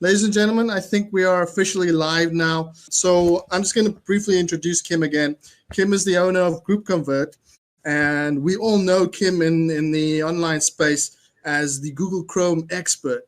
Ladies and gentlemen, I think we are officially live now. So I'm just going to briefly introduce Kim again. Kim is the owner of QuickLinkConvert, and we all know Kim in the online space as the Google Chrome expert.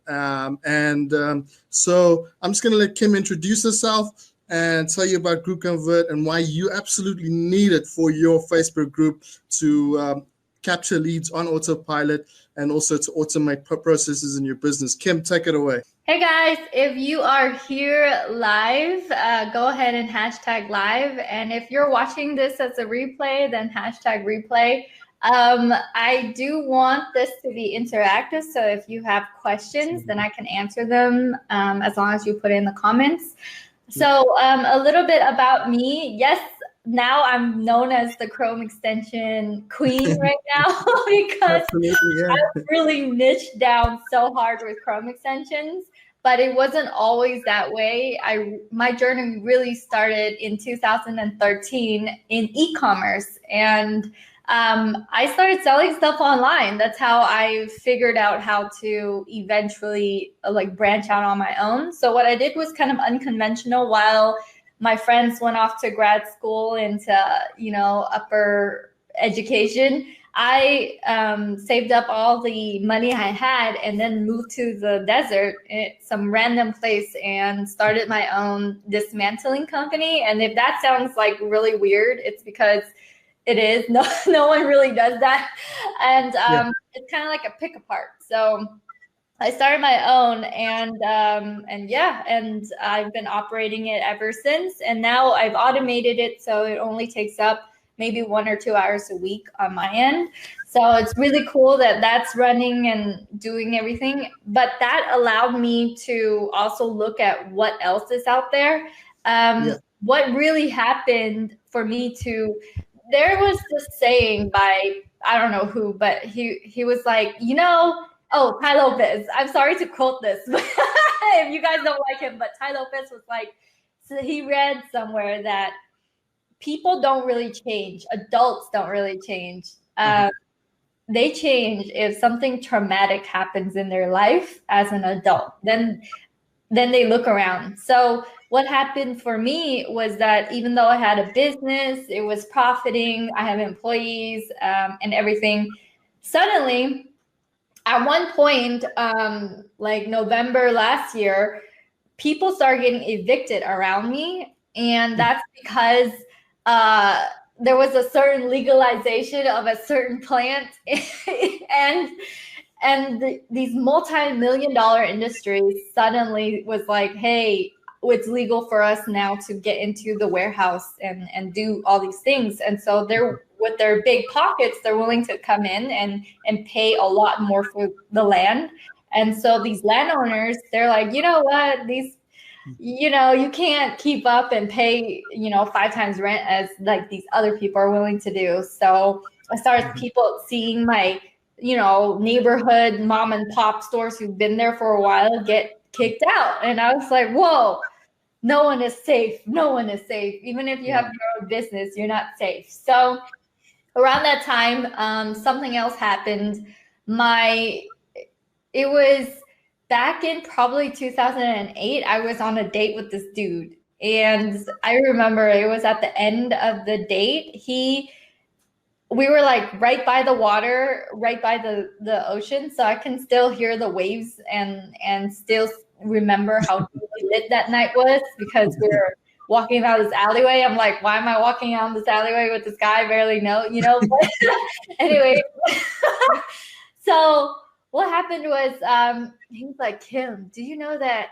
So I'm just going to let Kim introduce herself and tell you about QuickLinkConvert and why you absolutely need it for your Facebook group to capture leads on autopilot and also to automate processes in your business. Kim, take it away. Hey guys, if you are here live, go ahead and hashtag live. And if you're watching this as a replay, then hashtag replay. I do want this to be interactive. So if you have questions, then I can answer them as long as you put in the comments. So a little bit about me. Yes, now I'm known as the Chrome extension queen right now because I've really niched down so hard with Chrome extensions. But it wasn't always that way. My journey really started in 2013 in e-commerce, and I started selling stuff online. That's how I figured out how to eventually branch out on my own. So what I did was kind of unconventional. While my friends went off to grad school into upper education, I saved up all the money I had and then moved to the desert, some random place, and started my own dismantling company. And if that sounds like really weird, it's because it is. No one really does that. And it's kind of like a pick apart. So I started my own, and I've been operating it ever since. And now I've automated it, so it only takes up maybe 1 or 2 hours a week on my end. So it's really cool that that's running and doing everything. But that allowed me to also look at what else is out there. What really happened for me there was this saying by, I don't know who, but he was like, Tai Lopez. I'm sorry to quote this, if you guys don't like him, but Tai Lopez was like, so he read somewhere that people don't really change. Adults don't really change. They change if something traumatic happens in their life as an adult. Then they look around. So what happened for me was that even though I had a business, it was profiting, I have employees and everything, suddenly at one point, like November last year, people started getting evicted around me. And that's because there was a certain legalization of a certain plant and these multi-million-dollar industries suddenly was like, hey, it's legal for us now to get into the warehouse and do all these things. And so they're, with their big pockets, they're willing to come in and pay a lot more for the land. And so these landowners, they're like, you know what, you can't keep up and pay, 5 times rent as like these other people are willing to do. So I started people seeing my, neighborhood mom and pop stores who've been there for a while get kicked out. And I was like, whoa, no one is safe. No one is safe. Even if you have your own business, you're not safe. So around that time, something else happened. It was back in probably 2008, I was on a date with this dude. And I remember it was at the end of the date. We were like right by the water, right by the ocean. So I can still hear the waves and still remember how lit that night was, because we were walking down this alleyway. I'm like, why am I walking down this alleyway with this guy I barely know, But anyway, so what happened was he was like, Kim, do you know that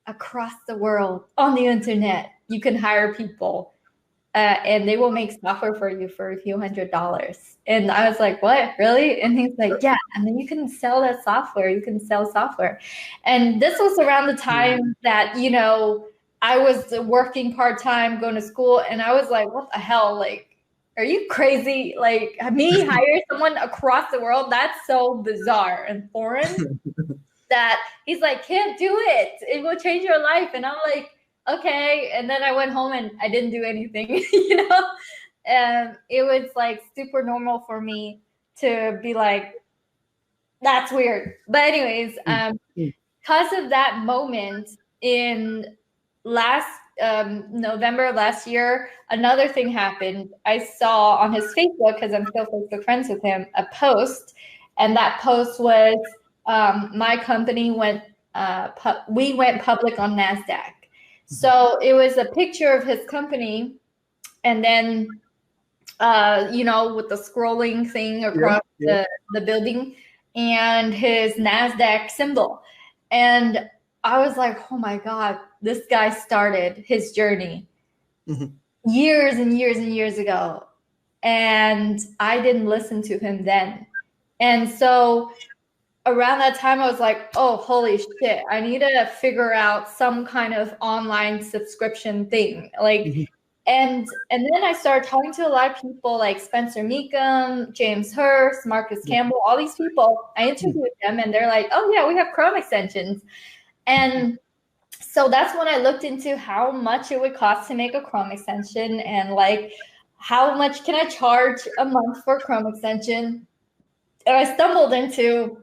across the world on the internet, you can hire people and they will make software for you for a few $100s. And I was like, what, really? And he's like, yeah, and then you can sell that software. You can sell software. And this was around the time that, I was working part-time, going to school. And I was like, what the hell? Like, are you crazy? Like, me hire someone across the world? That's so bizarre and foreign that he's like, can't do it. It will change your life. And I'm like, okay. And then I went home and I didn't do anything, and it was like super normal for me to be like, that's weird. But anyways, because of that moment in last November last year, another thing happened. I saw on his Facebook, because I'm still Facebook friends with him, a post, and that post was my company went we went public on NASDAQ. So it was a picture of his company, and then you know, with the scrolling thing across the building, and his NASDAQ symbol. And I was like, oh my God, this guy started his journey years and years and years ago. And I didn't listen to him then. And so around that time, I was like, oh, holy shit, I need to figure out some kind of online subscription thing. Like, and then I started talking to a lot of people like Spencer Meekum, James Hurst, Marcus Campbell, all these people. I interviewed them, and they're like, oh yeah, we have Chrome extensions. And so that's when I looked into how much it would cost to make a Chrome extension, and like, how much can I charge a month for a Chrome extension? And I stumbled into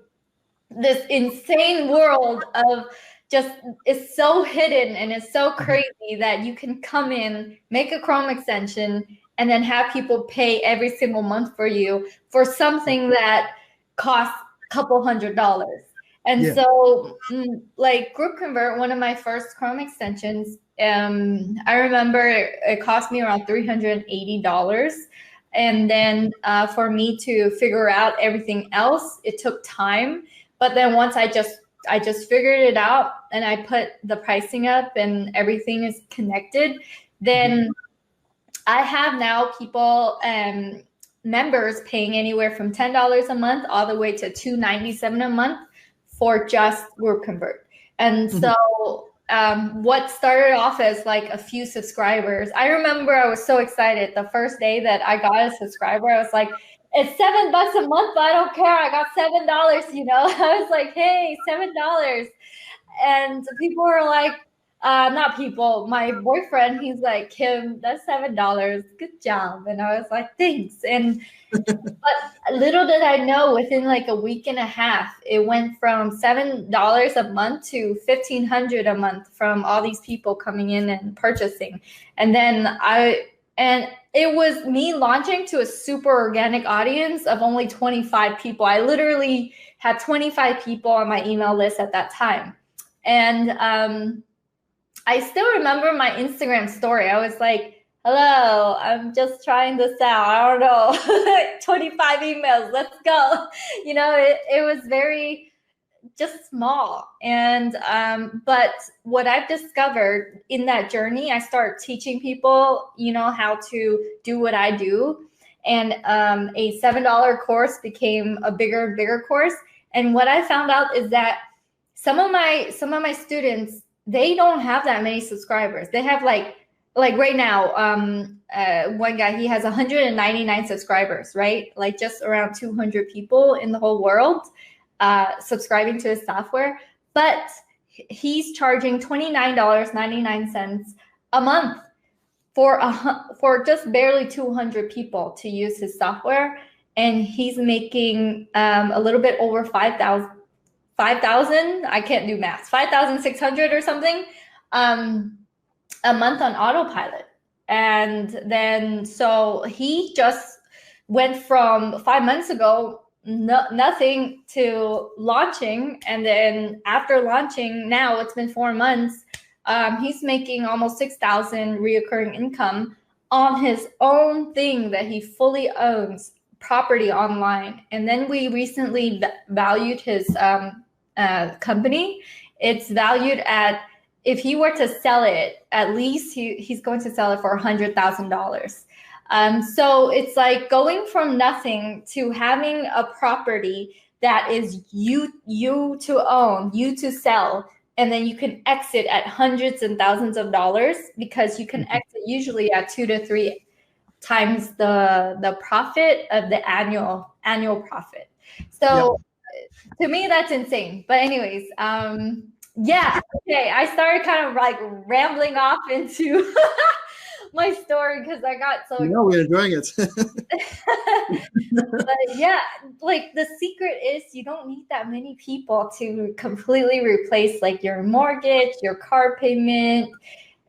this insane world of just, it's so hidden and it's so crazy that you can come in, make a Chrome extension, and then have people pay every single month for you for something that costs a couple $100. And so like QuickLinkConvert, one of my first Chrome extensions, I remember it cost me around $380. And then for me to figure out everything else, it took time. But then once I just figured it out, and I put the pricing up and everything is connected, then I have now people, members paying anywhere from $10 a month all the way to $297 a month for just QuickLinkConvert. And so what started off as like a few subscribers, I remember I was so excited the first day that I got a subscriber. I was like, it's $7 a month, but I don't care. I got $7, you know. I was like, hey, $7. And people were like, not people, my boyfriend, he's like, Kim, that's $7. Good job. And I was like, thanks. And but little did I know, within like a week and a half, it went from $7 a month to $1,500 a month from all these people coming in and purchasing. And then it was me launching to a super organic audience of only 25 people. I literally had 25 people on my email list at that time. And I still remember my Instagram story. I was like, hello, I'm just trying this out. I don't know, 25 emails, let's go. You know, it was very just small. And but what I've discovered in that journey, I started teaching people, you know, how to do what I do. And a $7 course became a bigger and bigger course. And what I found out is that some of my students, they don't have that many subscribers. They have like right now, one guy, he has 199 subscribers, right? Like just around 200 people in the whole world subscribing to his software, but he's charging $29.99 a month for just barely 200 people to use his software, and he's making a little bit over 5,000. I can't do math. 5,600 or something a month on autopilot. And then so he just went from 5 months ago, nothing, to launching. And then after launching, now it's been 4 months, he's making almost 6,000 reoccurring income on his own thing that he fully owns, property online. And then we recently valued his company. It's valued at, if he were to sell it, at least he's going to sell it for $100,000. So it's like going from nothing to having a property that is you to own, you to sell, and then you can exit at hundreds and thousands of dollars, because you can exit usually at 2 to 3 times the profit of the annual profit. So to me, that's insane. But anyways, yeah, okay, I started kind of like rambling off into my story because I got so No, we're enjoying it. But yeah, like the secret is you don't need that many people to completely replace like your mortgage, your car payment,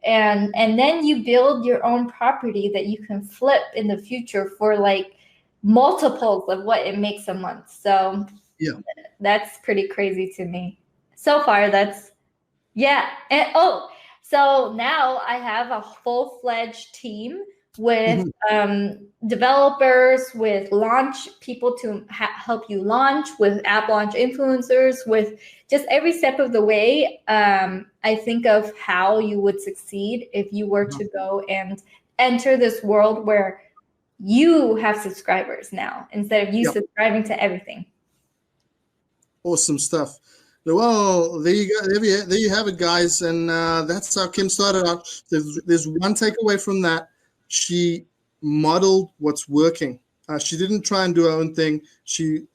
and then you build your own property that you can flip in the future for like multiples of what it makes a month. So yeah, that's pretty crazy to me. So far, that's yeah. And oh, so now I have a full-fledged team with developers, with launch people to help you launch, with app launch influencers, with just every step of the way. I think of how you would succeed if you were to go and enter this world where you have subscribers now instead of you subscribing to everything. Awesome stuff. Well, there you go. There you have it, guys. And that's how Kim started out. There's one takeaway from that. She modeled what's working. She didn't try and do her own thing. She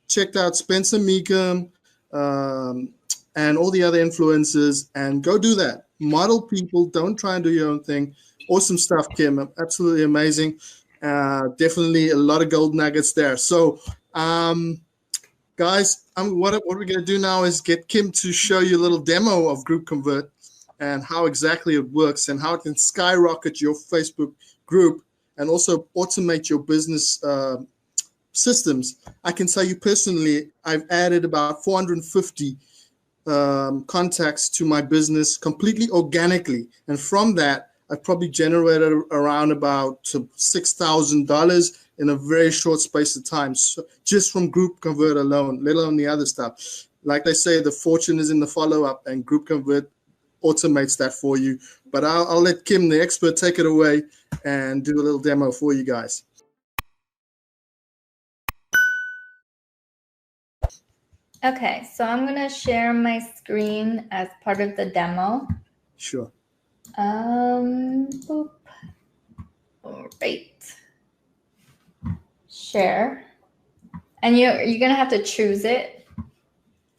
checked out Spencer Meekum and all the other influencers and go do that. Model people. Don't try and do your own thing. Awesome stuff, Kim. Absolutely amazing. Definitely a lot of gold nuggets there. So, guys, what we're going to do now is get Kim to show you a little demo of QuickLinkConvert and how exactly it works and how it can skyrocket your Facebook group and also automate your business systems. I can tell you personally, I've added about 450 contacts to my business completely organically. And from that, I've probably generated around about $6,000 in a very short space of time, so just from QuickLinkConvert alone, let alone the other stuff. Like they say, the fortune is in the follow-up, and QuickLinkConvert automates that for you. But I'll let Kim, the expert, take it away and do a little demo for you guys. Okay, so I'm gonna share my screen as part of the demo. Sure. Boop. All right. Share. And you're gonna have to choose it.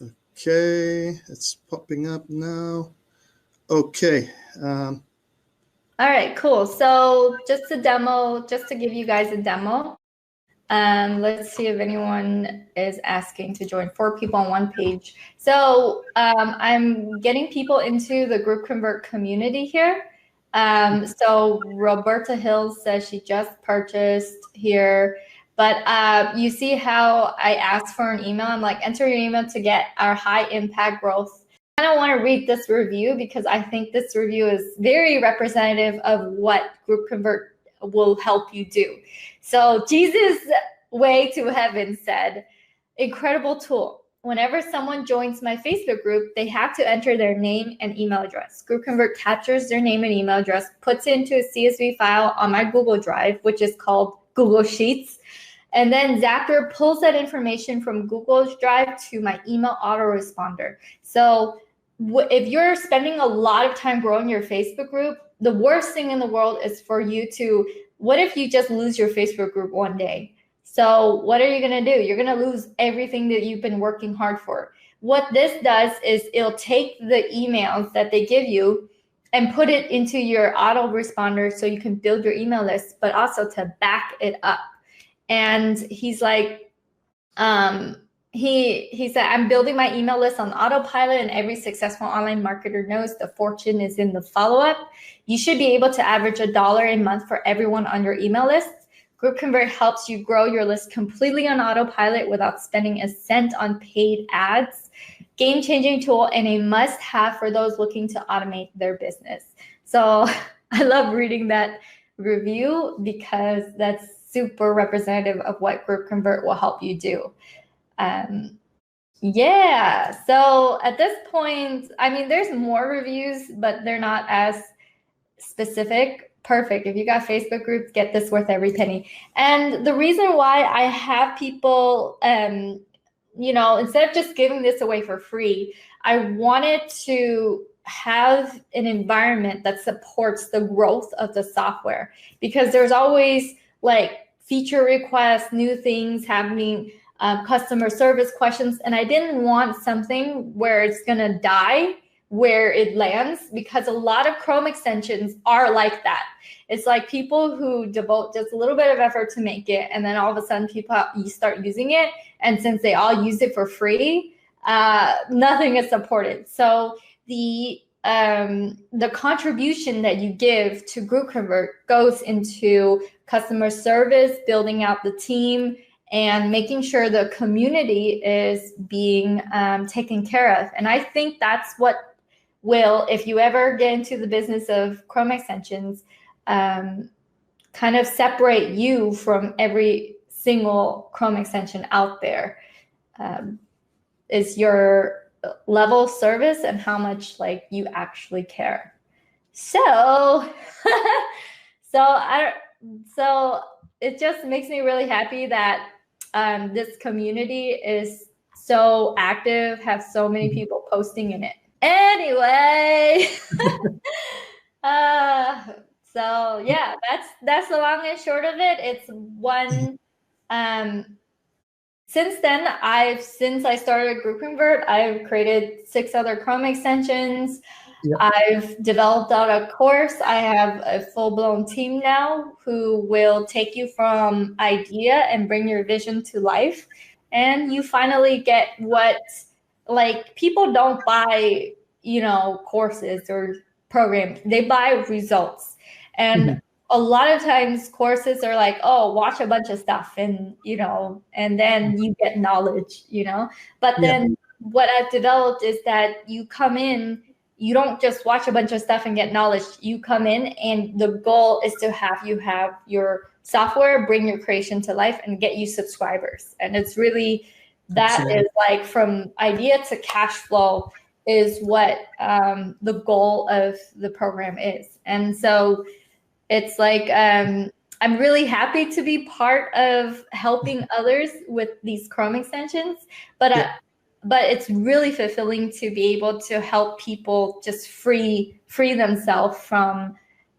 Okay, it's popping up now. Okay. All right, cool. So just a demo, just to give you guys a demo. Let's see if anyone is asking to join. 4 people on one page. So I'm getting people into the QuickLinkConvert community here. So Roberta Hill says she just purchased here. But you see how I asked for an email? I'm like, enter your email to get our high impact growth. I don't want to read this review because I think this review is very representative of what QuickLinkConvert will help you do. So Jesus Way to Heaven said, incredible tool. Whenever someone joins my Facebook group, they have to enter their name and email address. QuickLinkConvert captures their name and email address, puts it into a CSV file on my Google Drive, which is called Google Sheets. And then Zapier pulls that information from Google's Drive to my email autoresponder. So if you're spending a lot of time growing your Facebook group, the worst thing in the world is for you to, what if you just lose your Facebook group one day? So what are you going to do? You're going to lose everything that you've been working hard for. What this does is it'll take the emails that they give you and put it into your autoresponder so you can build your email list, but also to back it up. And he's like, he said, I'm building my email list on autopilot, and every successful online marketer knows the fortune is in the follow-up. You should be able to average $1 a month for everyone on your email list. QuickLinkConvert helps you grow your list completely on autopilot without spending a cent on paid ads. Game-changing tool and a must-have for those looking to automate their business. So I love reading that review because that's super representative of what QuickLinkConvert will help you do. Yeah, so at this point, I mean, there's more reviews, but they're not as specific. Perfect. If you got Facebook groups, get this worth every penny. And the reason why I have people, you know, instead of just giving this away for free, I wanted to have an environment that supports the growth of the software, because there's always like feature requests, new things happening, customer service questions. And I didn't want something where it's going to die where it lands, because a lot of Chrome extensions are like that. It's like people who devote just a little bit of effort to make it, and then all of a sudden you start using it, and since they all use it for free, nothing is supported. So the contribution that you give to GroupConvert goes into customer service, building out the team, and making sure the community is being taken care of. And I think that's what will, if you ever get into the business of Chrome extensions, kind of separate you from every single Chrome extension out there, is your level of service and how much like you actually care. So so it just makes me really happy that this community is so active, have so many people posting in it. Anyway, so yeah, that's the long and short of it. It's one. Since then, since I started GroupConvert, I've created 6 other Chrome extensions. Yep. I've developed out a course. I have a full-blown team now who will take you from idea and bring your vision to life. And you finally get what, like, people don't buy, courses or programs. They buy results. And a lot of times courses are like, oh, watch a bunch of stuff and, and then you get knowledge, But then what I've developed is that you come in, you don't just watch a bunch of stuff and get knowledge. You come in and the goal is to have you have your software, bring your creation to life and get you subscribers. And it's really, that is like from idea to cash flow is what the goal of the program is. And so it's like, I'm really happy to be part of helping others with these Chrome extensions, but it's really fulfilling to be able to help people just free themselves from,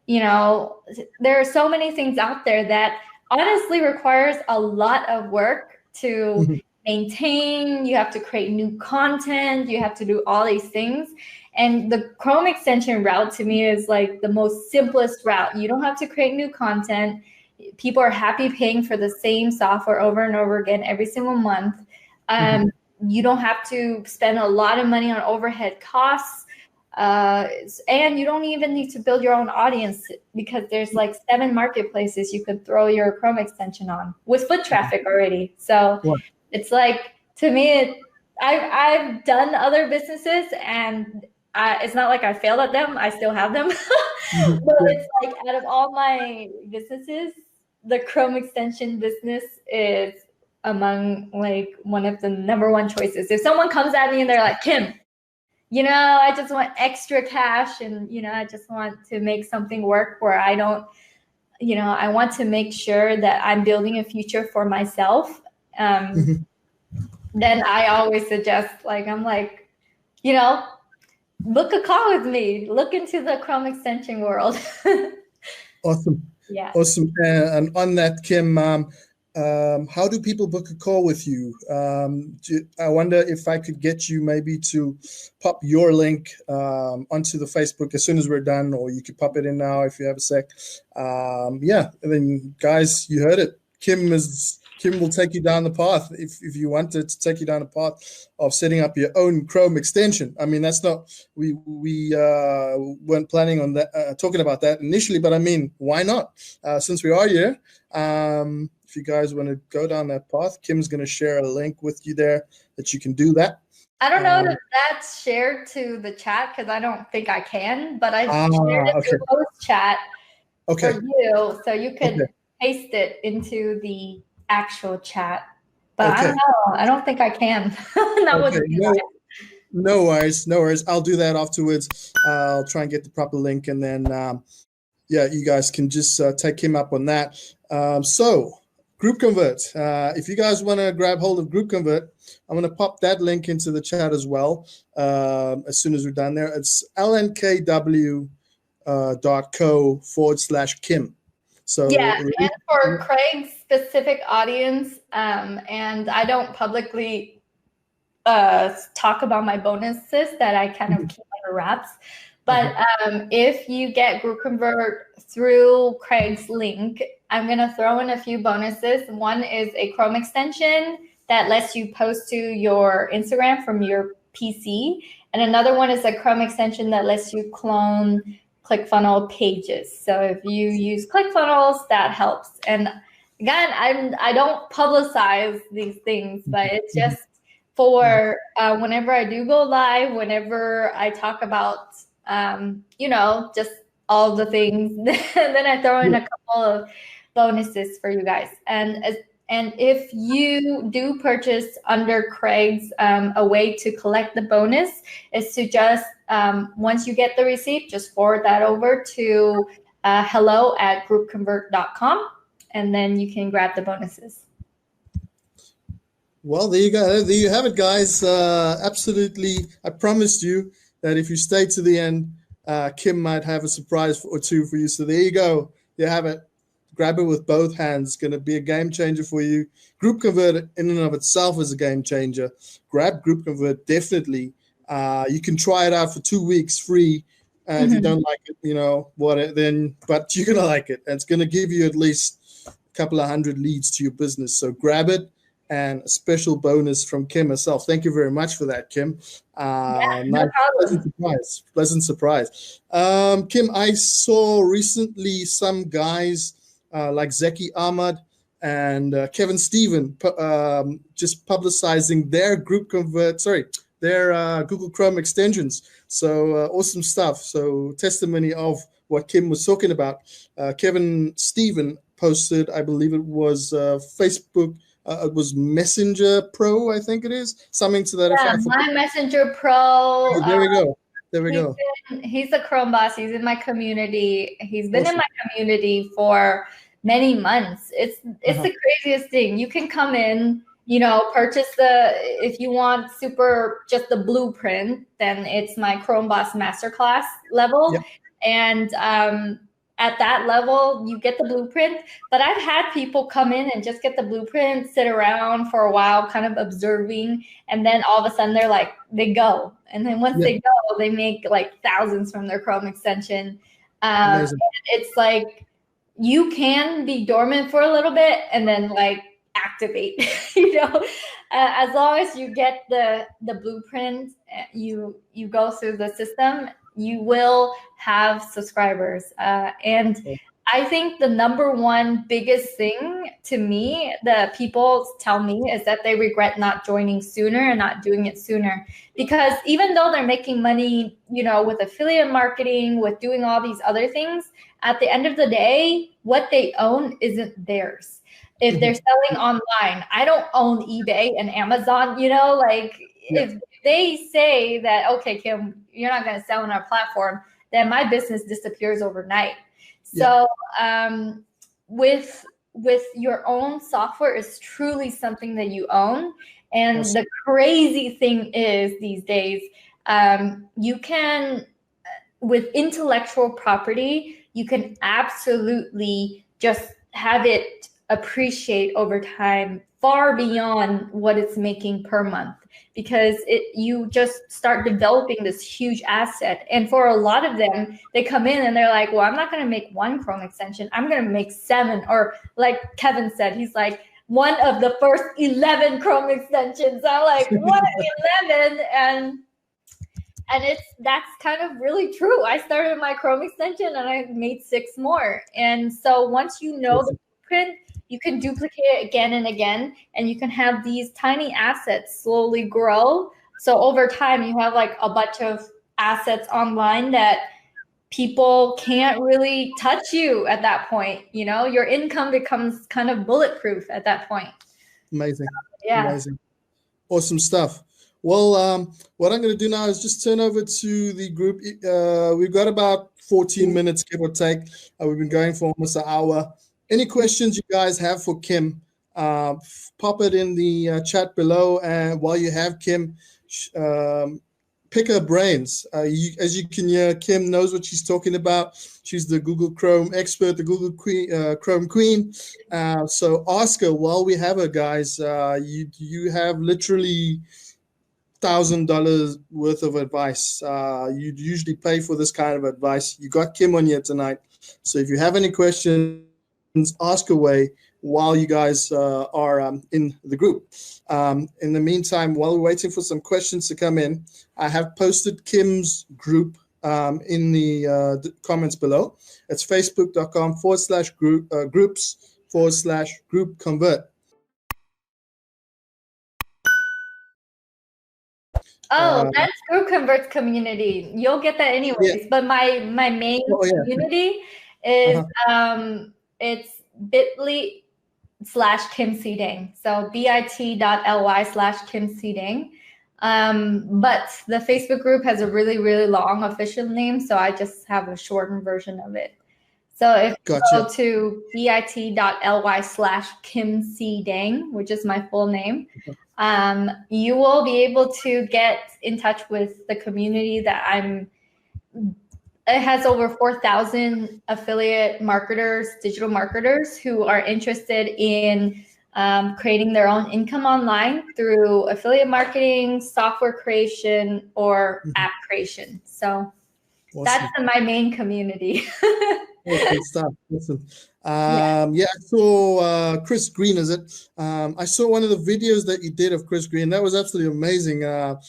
there are so many things out there that honestly requires a lot of work to maintain. You have to create new content. You have to do all these things. And the Chrome extension route to me is like the most simplest route. You don't have to create new content. People are happy paying for the same software over and over again every single month. You don't have to spend a lot of money on overhead costs. And you don't even need to build your own audience because there's like 7 marketplaces you could throw your Chrome extension on with foot traffic already. So it's like, to me, I've done other businesses and it's not like I failed at them. I still have them. But it's like out of all my businesses, the Chrome extension business is among like one of the #1 choices. If someone comes at me and they're like, Kim, I just want extra cash and, I just want to make something work where I don't, I want to make sure that I'm building a future for myself. Then I always suggest, I'm like, book a call with me. Look into the Chrome extension world. Awesome. Yeah. Awesome. And on that, Kim, how do people book a call with you? I wonder if I could get you maybe to pop your link onto the Facebook as soon as we're done, or you could pop it in now if you have a sec. And then guys, you heard it. Kim will take you down the path if you wanted to take you down the path of setting up your own Chrome extension. I mean, that's not, we weren't planning on that, talking about that initially, but I mean, why not? Since we are here, if you guys want to go down that path, Kim's going to share a link with you there that you can do that. I don't know if that's shared to the chat because I don't think I can, but I shared it to post chat for you, so you could paste it into the actual chat. But I don't know. I don't think I can. No worries. I'll do that afterwards. I'll try and get the proper link, and then you guys can just take him up on that. So GroupConvert. If you guys want to grab hold of GroupConvert, I'm going to pop that link into the chat as well as soon as we're done there. It's lnkw.co/Kim. So and for Craig's specific audience, and I don't publicly talk about my bonuses that I kind of keep under wraps. But if you get GroupConvert through Craig's link, I'm going to throw in a few bonuses. One is a Chrome extension that lets you post to your Instagram from your PC. And another one is a Chrome extension that lets you clone ClickFunnels pages. So if you use ClickFunnels, that helps. And again, I don't publicize these things, but it's just for whenever I do go live, whenever I talk about, just all the things, then I throw in a couple of bonuses for you guys. And if you do purchase under Craig's, a way to collect the bonus is to just, once you get the receipt, just forward that over to hello@groupconvert.com, and then you can grab the bonuses. Well, there you go. There you have it, guys. Absolutely. I promised you that if you stay to the end, Kim might have a surprise or two for you. So there you go. You have it. Grab it with both hands. It's going to be a game changer for you. GroupConvert in and of itself is a game changer. Grab GroupConvert, definitely. You can try it out for 2 weeks free. If you don't like it, but you're going to like it. And it's going to give you at least a couple of hundred leads to your business. So grab it. And a special bonus from Kim herself. Thank you very much for that, Kim. No problem. Pleasant surprise. Kim, I saw recently some guys like Zeki Ahmad and Kevin Steven just publicizing their their Google Chrome extensions. So awesome stuff. So testimony of what Kim was talking about. Kevin Steven posted, I believe it was Facebook. It was Messenger Pro, I think it is, something to that effect. My Messenger Pro. Oh, there we go. There we go. He's a Chrome boss. He's in my community. He's been in my community for many months. It's the craziest thing. You can come in, purchase if you want just the blueprint, then it's my Chrome boss masterclass level. Yep. And at that level, you get the blueprint. But I've had people come in and just get the blueprint, sit around for a while, kind of observing, and then all of a sudden they go. And then once they go, they make like thousands from their Chrome extension. It's like you can be dormant for a little bit and then like activate, as long as you get the blueprint, you go through the system, you will have subscribers. And I think the number one biggest thing to me that people tell me is that they regret not joining sooner and not doing it sooner. Because even though they're making money, with affiliate marketing, with doing all these other things, at the end of the day, what they own isn't theirs. If they're selling online, I don't own eBay and Amazon, if they say that, okay, Kim, you're not going to sell on our platform, then my business disappears overnight. So with your own software is truly something that you own. And the crazy thing is these days, you can, with intellectual property, you can absolutely just have it appreciate over time far beyond what it's making per month, because you just start developing this huge asset. And for a lot of them, they come in and they're like, well, I'm not going to make one Chrome extension. I'm going to make 7, or like Kevin said, he's like, one of the first 11 Chrome extensions. I'm like, what, 11? And that's kind of really true. I started my Chrome extension and I made 6 more. And so once you know the blueprint, you can duplicate it again and again, and you can have these tiny assets slowly grow. So over time, you have like a bunch of assets online that people can't really touch you at that point. Your income becomes kind of bulletproof at that point. Amazing. Amazing. Awesome stuff. Well, what I'm going to do now is just turn over to the group. We've got about 14 minutes, give or take. We've been going for almost an hour. Any questions you guys have for Kim, pop it in the chat below. And while you have Kim, pick her brains. As you can hear, Kim knows what she's talking about. She's the Google Chrome expert, the Google Chrome queen. So ask her while we have her, guys. You have literally $1,000 worth of advice. You'd usually pay for this kind of advice. You got Kim on here tonight. So if you have any questions, ask away while you guys are in the group. In the meantime, while we're waiting for some questions to come in, I have posted Kim's group in the comments below. It's facebook.com/groups/group convert. Oh, that's QuickLinkConvert's community. You'll get that anyways. Yeah. But my main community is it's bit.ly/Kim Seeding. So bit.ly/Kim Seeding. But the Facebook group has a really, really long official name, so I just have a shortened version of it. So if you go to bit.ly/Kim Seeding, which is my full name, you will be able to get in touch with the community that it has over 4,000 affiliate marketers, digital marketers who are interested in creating their own income online through affiliate marketing, software creation, or app creation. So that's my main community. Good stuff. Listen. Yeah, I saw Chris Green, is it? I saw one of the videos that you did of Chris Green. That was absolutely amazing.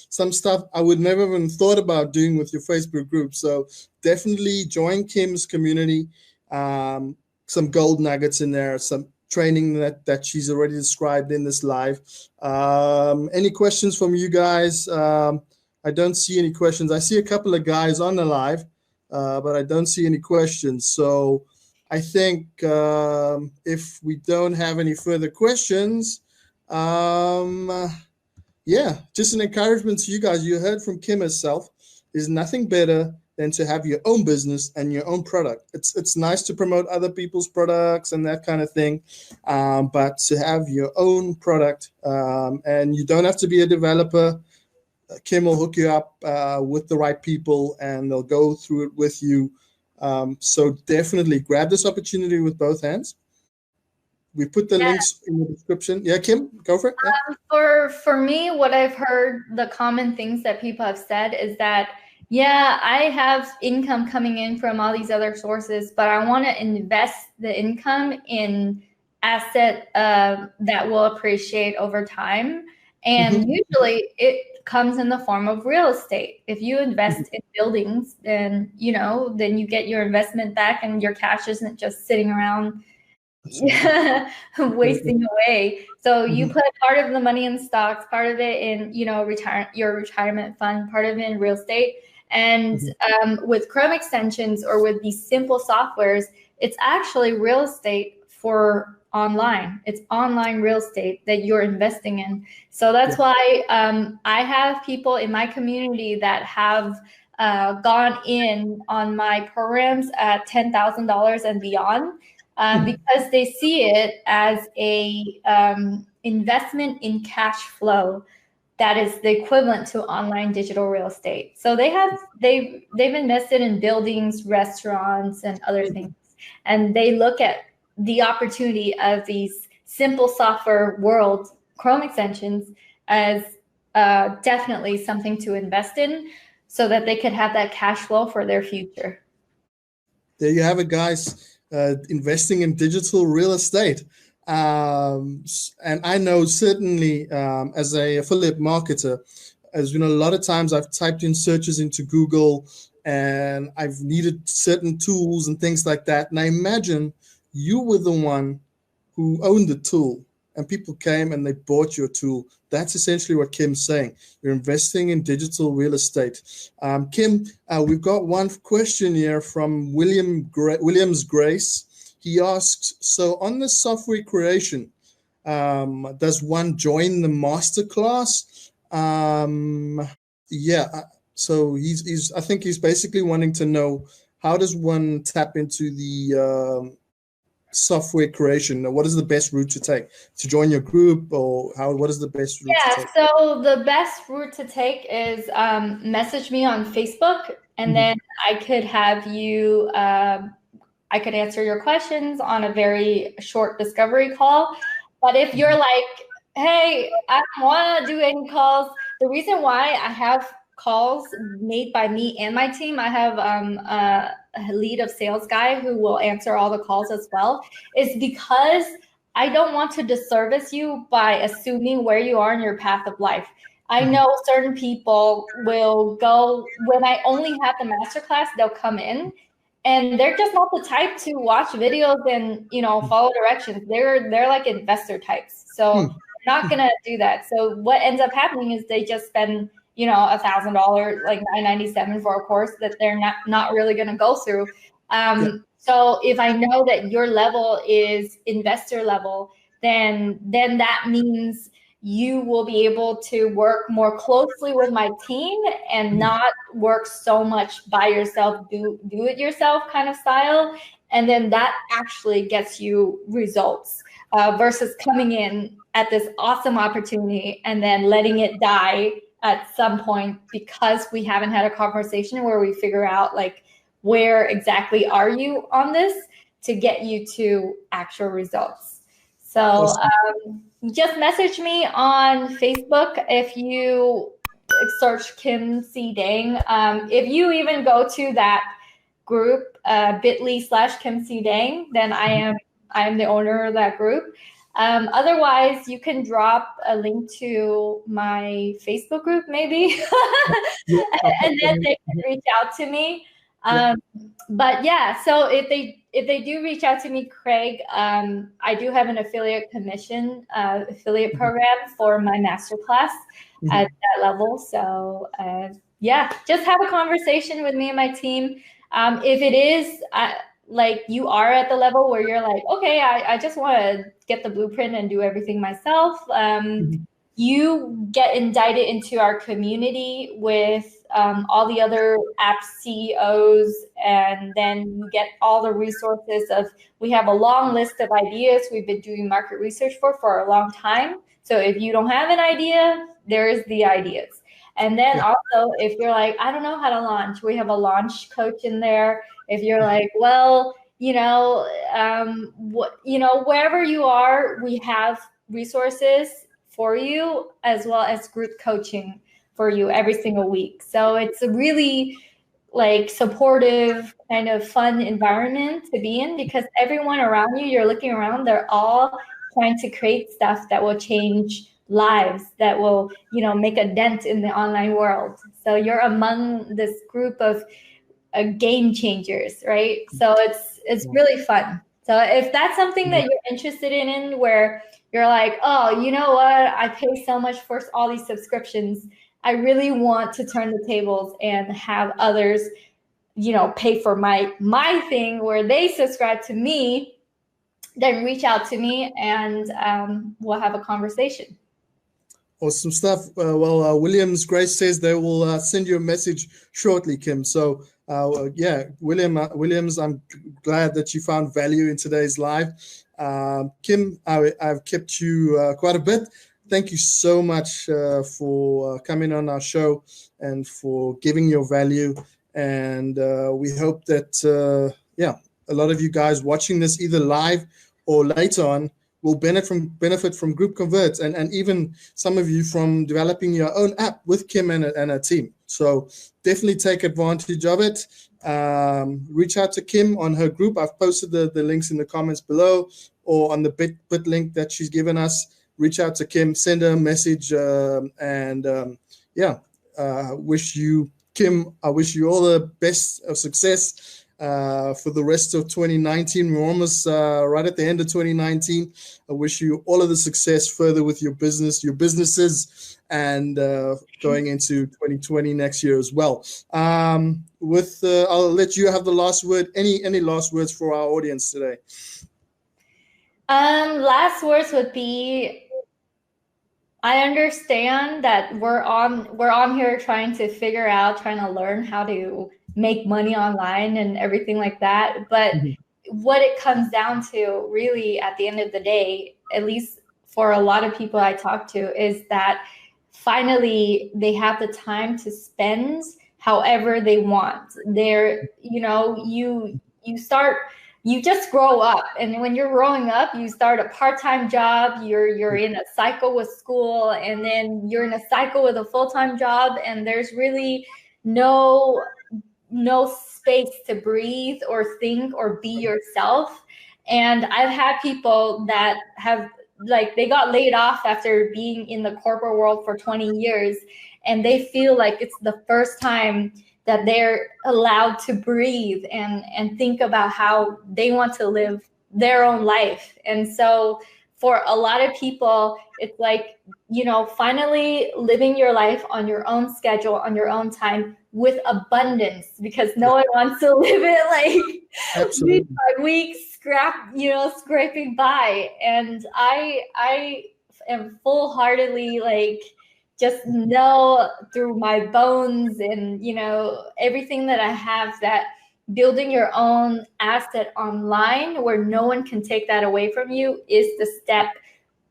Some stuff I would never even thought about doing with your Facebook group. So definitely join Kim's community. Some gold nuggets in there, some training that she's already described in this live. Any questions from you guys? I don't see any questions. I see a couple of guys on the live. But I don't see any questions. So I think if we don't have any further questions, yeah, just an encouragement to you guys. You heard from Kim herself. There's nothing better than to have your own business and your own product. It's nice to promote other people's products and that kind of thing, but to have your own product, and you don't have to be a developer. Kim will hook you up with the right people, and they'll go through it with you. So definitely grab this opportunity with both hands. We put the links in the description. Yeah, Kim, go for it. Yeah. For me, what I've heard, the common things that people have said is that, yeah, I have income coming in from all these other sources, but I want to invest the income in asset that will appreciate over time. And usually it comes in the form of real estate. If you invest in buildings, then you get your investment back, and your cash isn't just sitting around wasting away. So you put part of the money in stocks, part of it in your retirement fund, part of it in real estate. And with Chrome extensions or with these simple softwares, it's actually real estate for online. It's online real estate that you're investing in. So that's why I have people in my community that have gone in on my programs at $10,000 and beyond, because they see it as a investment in cash flow that is the equivalent to online digital real estate. So they've invested in buildings, restaurants, and other things, and they look at the opportunity of these simple software world Chrome extensions as definitely something to invest in, so that they could have that cash flow for their future. There you have it, guys. Investing in digital real estate. And I know certainly as a affiliate marketer, as you know, a lot of times I've typed in searches into Google and I've needed certain tools and things like that. And I imagine you were the one who owned the tool, and people came and they bought your tool. That's essentially what Kim's saying. You're investing in digital real estate. Kim, we've got one question here from Williams Grace. He asks, so on the software creation, does one join the masterclass? Yeah, so I think he's basically wanting to know, how does one tap into the software creation? What is the best route to take? To join your group, or what is the best route to take? So the best route to take is message me on Facebook, and then I could have you, I could answer your questions on a very short discovery call. But if you're like, hey, I don't want to do any calls, the reason why I have calls made by me and my team, I have a lead of sales guy who will answer all the calls as well, is because I don't want to disservice you by assuming where you are in your path of life. I know certain people will go, when I only have the masterclass, they'll come in and they're just not the type to watch videos and, you know, follow directions. They're like investor types. So they're not gonna do that. So what ends up happening is they just spend, you know, $1,000, like $997 for a course that they're not really gonna go through. So if I know that your level is investor level, then that means you will be able to work more closely with my team and not work so much by yourself, do it yourself kind of style. And then that actually gets you results versus coming in at this awesome opportunity and then letting it die at some point because we haven't had a conversation where we figure out like, where exactly are you on this to get you to actual results. So just message me on Facebook if you search Kim C. Dang. If you even go to that group, bit.ly/Kim C. Dang, then I am the owner of that group. Otherwise, you can drop a link to my Facebook group maybe, and then they can reach out to me. But yeah, so if they do reach out to me, Craig, I do have an affiliate commission, affiliate program for my masterclass at that level. So yeah, just have a conversation with me and my team. If it is like you are at the level where you're like, okay, I just want to get the blueprint and do everything myself. You get indicted into our community with all the other app CEOs, and then you get all the resources of, we have a long list of ideas we've been doing market research for a long time. So if you don't have an idea, there's the ideas. And then also, if you're like, I don't know how to launch, we have a launch coach in there. If you're like, well, you know, wherever you are, we have resources for you, as well as group coaching for you every single week. So it's a really like supportive kind of fun environment to be in, because everyone around you, you're looking around, they're all trying to create stuff that will change lives, that will, you know, make a dent in the online world. So you're among this group of game changers, right? So it's really fun. So if that's something that you're interested in where you're like, oh, you know what, I pay so much for all these subscriptions, I really want to turn the tables and have others, you know, pay for my thing where they subscribe to me, then reach out to me and we'll have a conversation. Awesome stuff. Williams Grace says they will send you a message shortly, Kim. So yeah, Williams, I'm glad that you found value in today's live. Kim, I've kept you quite a bit. Thank you so much for coming on our show and for giving your value. And we hope that, a lot of you guys watching this either live or later on will benefit from Group Convert, and even some of you from developing your own app with Kim and her team. So definitely take advantage of it. Reach out to Kim on her group. I've posted the links in the comments below, or on the bit link that she's given us. Reach out to Kim, send her a message, wish you, Kim, I wish you all the best of success for the rest of 2019. We're almost right at the end of 2019. I wish you all of the success further with your businesses, and going into 2020 next year as well. I'll let you have the last word. Any last words for our audience today? Last words would be, I understand that we're on here trying to learn how to make money online and everything like that. But what it comes down to really at the end of the day, at least for a lot of people I talk to, is that finally they have the time to spend however they want. You start you just grow up. And when you're growing up, you start a part-time job, you're in a cycle with school, and then you're in a cycle with a full-time job, and there's really no space to breathe or think or be yourself. And I've had people that have, like, they got laid off after being in the corporate world for 20 years, and they feel like it's the first time that they're allowed to breathe and think about how they want to live their own life. And so for a lot of people, it's like, you know, finally living your life on your own schedule, on your own time, with abundance, because no one wants to live it like week by week, scraping by. And I am full-heartedly, like, just know through my bones and, you know, everything that I have, that building your own asset online where no one can take that away from you is the step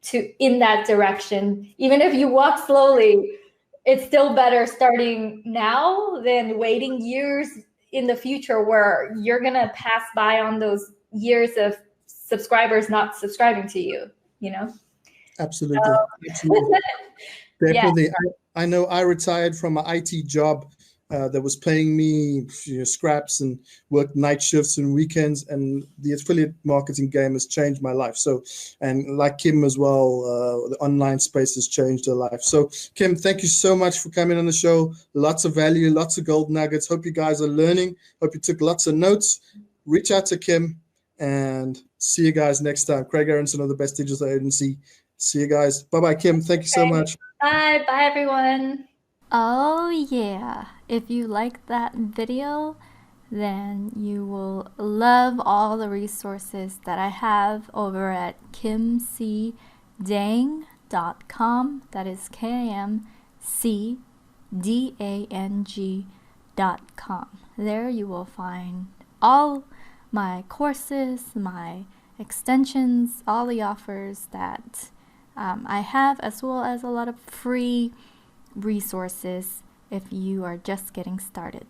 to in that direction. Even if you walk slowly, it's still better starting now than waiting years in the future where you're gonna pass by on those years of subscribers not subscribing to you, you know? Absolutely. Absolutely. Yeah. Definitely. I know I retired from an IT job that was paying me, you know, scraps, and worked night shifts and weekends, and the affiliate marketing game has changed my life. So, and like Kim as well, the online space has changed her life. So Kim, thank you so much for coming on the show. Lots of value, lots of gold nuggets. Hope you guys are learning. Hope you took lots of notes. Reach out to Kim, and see you guys next time. Craig Aronson of the Best Digital Agency. See you guys. Bye-bye, Kim. Thank you so much. Bye everyone. Oh yeah, if you liked that video, then you will love all the resources that I have over at kimcdang.com. That is KIMCDANG.com. There you will find all my courses, my extensions, all the offers that I have, as well as a lot of free resources if you are just getting started.